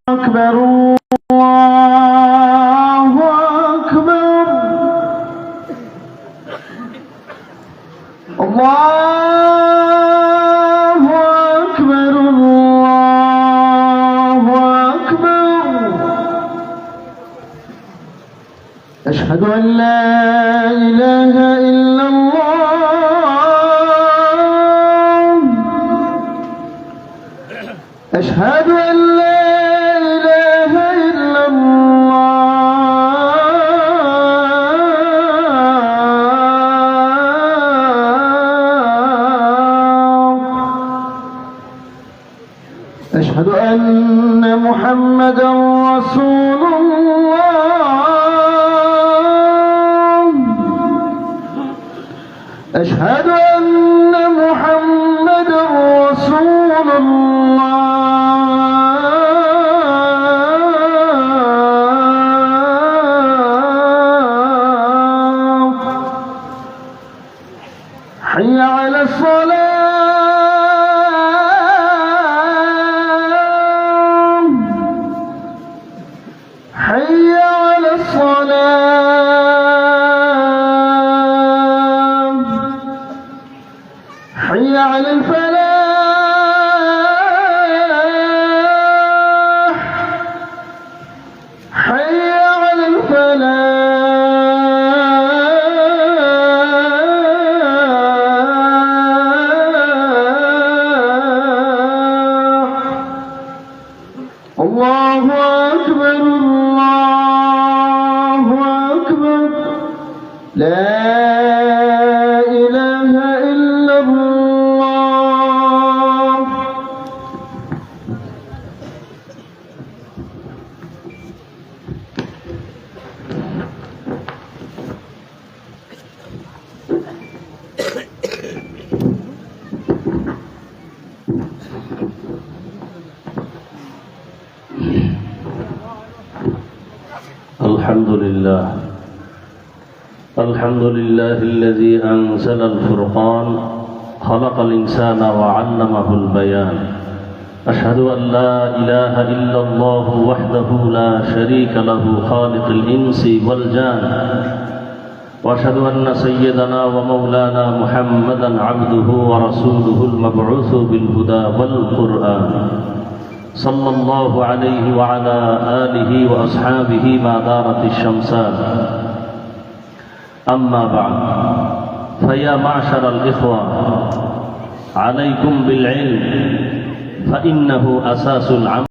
أكبر الله أكبر الله أكبر الله أكبر أشهد أن لا إله إلا الله أشهد أن لا إله إلا الله أشهد أن محمدا رسول الله أشهد أن محمدا رسول الله حي على الصلاة حي على الصلاة حي على الفلاح حي على الفلاح الله أكبر الله أكبر لا إله إلا الله الحمد لله الذي أنزل الفرقان خلق الإنسان وعلمه البيان أشهد أن لا إله إلا الله وحده لا شريك له خالق الإنس والجان وأشهد أن سيدنا ومولانا محمدا عبده ورسوله المبعوث بالهدى والقرآن صلى الله عليه وعلى آله وأصحابه ما دارت الشمسان أما بعد فيا معشر الإخوة عليكم بالعلم فإنه أساس العمل